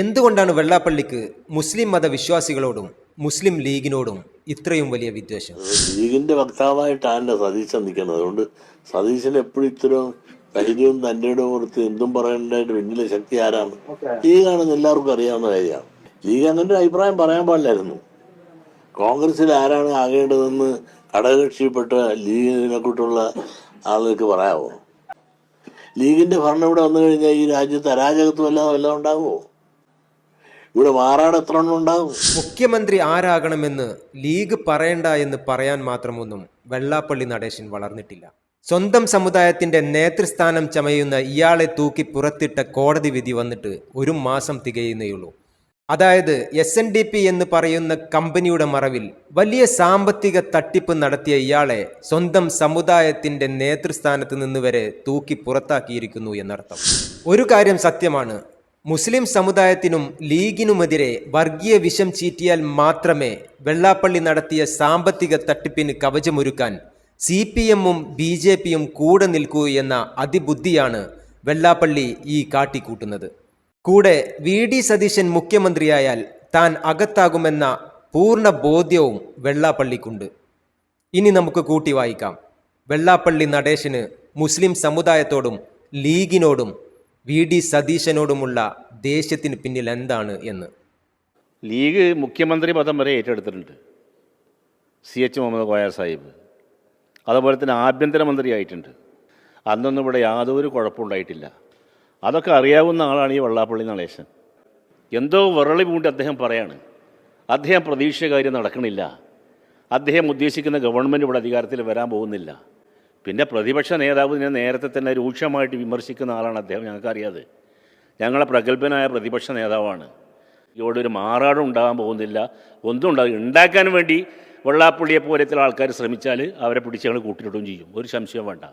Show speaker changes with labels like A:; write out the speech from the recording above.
A: എന്തുകൊണ്ടാണ് വെള്ളാപ്പള്ളിക്ക് മുസ്ലിം മതവിശ്വാസികളോടും മുസ്ലിം ലീഗിനോടും ഇത്രയും വലിയ വിദ്വേഷം?
B: ലീഗിന്റെ വക്താവായിട്ടാണല്ലോ സതീശൻ നിൽക്കുന്നത്. അതുകൊണ്ട് സതീശൻ എപ്പോഴും ഇത്തരം ധൈര്യവും തൻ്റെ ഇടവും കൊടുത്ത് എന്തും പറയേണ്ടതായിട്ട് പിന്നിലെ ശക്തി ആരാണ്? ലീഗാണെന്ന് എല്ലാവർക്കും അറിയാവുന്ന കാര്യമാണ്. ലീഗ് അങ്ങനെ ഒരു അഭിപ്രായം പറയാൻ പാടില്ലായിരുന്നു. കോൺഗ്രസിൽ ആരാണ് ആകേണ്ടതെന്ന് ഘടകകക്ഷിപ്പെട്ട ലീഗിനെ കൂട്ടുള്ള ആളുകൾക്ക് പറയാമോ? ലീഗിന്റെ ഭരണം ഇവിടെ വന്നു കഴിഞ്ഞാൽ ഈ രാജ്യത്ത് അരാജകത്വം വല്ലതും ഉണ്ടാകുമോ? ഇവിടെ മാറാട് എത്ര എണ്ണം ഉണ്ടാകും?
A: മുഖ്യമന്ത്രി ആരാകണമെന്ന് ലീഗ് പറയണ്ട എന്ന് പറയാൻ മാത്രമൊന്നും വെള്ളാപ്പള്ളി നടേശൻ വളർന്നിട്ടില്ല. സ്വന്തം സമുദായത്തിന്റെ നേതൃസ്ഥാനം ചമയുന്ന ഇയാളെ തൂക്കി പുറത്തിട്ട കോടതി വിധി വന്നിട്ട് 1 മാസം തികയുന്നേയുള്ളൂ. അതായത് SNDP എന്ന് പറയുന്ന കമ്പനിയുടെ മറവിൽ വലിയ സാമ്പത്തിക തട്ടിപ്പ് നടത്തിയ ഇയാളെ സ്വന്തം സമുദായത്തിന്റെ നേതൃസ്ഥാനത്ത് നിന്ന് വരെ തൂക്കി പുറത്താക്കിയിരിക്കുന്നു എന്നർത്ഥം. ഒരു കാര്യം സത്യമാണ്, മുസ്ലിം സമുദായത്തിനും ലീഗിനുമെതിരെ വർഗീയ വിഷം ചീറ്റിയാൽ മാത്രമേ വെള്ളാപ്പള്ളി നടത്തിയ സാമ്പത്തിക തട്ടിപ്പിന് കവചമൊരുക്കാൻ CPM-ഉം BJP-യും കൂടെ നിൽക്കൂ എന്ന അതിബുദ്ധിയാണ് വെള്ളാപ്പള്ളി ഈ കാട്ടിക്കൂട്ടുന്നത്. കൂടെ VD സതീശൻ മുഖ്യമന്ത്രിയായാൽ താൻ അകത്താകുമെന്ന പൂർണ്ണ ബോധ്യവും വെള്ളാപ്പള്ളിക്കുണ്ട്. ഇനി നമുക്ക് കൂട്ടി വായിക്കാം. വെള്ളാപ്പള്ളി നടേശന് മുസ്ലിം സമുദായത്തോടും ലീഗിനോടും VD സതീശനോടുമുള്ള ദേഷ്യത്തിന് പിന്നിൽ എന്താണ് എന്ന്.
C: ലീഗ് മുഖ്യമന്ത്രി പദം വരെ ഏറ്റെടുത്തിട്ടുണ്ട്. CH മുഹമ്മദ് കോയ സാഹിബ് അതുപോലെ തന്നെ ആഭ്യന്തരമന്ത്രിയായിട്ടുണ്ട്. അന്നൊന്നും ഇവിടെ യാതൊരു കുഴപ്പമുണ്ടായിട്ടില്ല. അതൊക്കെ അറിയാവുന്ന ആളാണ് ഈ വെള്ളാപ്പള്ളി നടേശൻ. എന്തോ വിറളി പൂണ്ടി അദ്ദേഹം പറയാണ്. അദ്ദേഹം പ്രതീക്ഷ കാര്യം നടക്കണില്ല. അദ്ദേഹം ഉദ്ദേശിക്കുന്ന ഗവൺമെൻറ് ഇവിടെ അധികാരത്തിൽ വരാൻ പോകുന്നില്ല. പിന്നെ പ്രതിപക്ഷ നേതാവിനെ നേരത്തെ തന്നെ രൂക്ഷമായിട്ട് വിമർശിക്കുന്ന ആളാണ് അദ്ദേഹം. ഞങ്ങൾക്കറിയാതെ ഞങ്ങളെ പ്രഗത്ഭനായ പ്രതിപക്ഷ നേതാവാണ്. ഇവിടെ ഒരു മാറാടും ഉണ്ടാകാൻ പോകുന്നില്ല. ഒന്നും ഉണ്ടാക്കാൻ വേണ്ടി വെള്ളാപ്പള്ളിയെ പോലത്തെ ആൾക്കാർ ശ്രമിച്ചാൽ അവരെ പിടിച്ച് ഞങ്ങൾ കൂട്ടിയിടുകയും ചെയ്യും. ഒരു സംശയം വേണ്ട.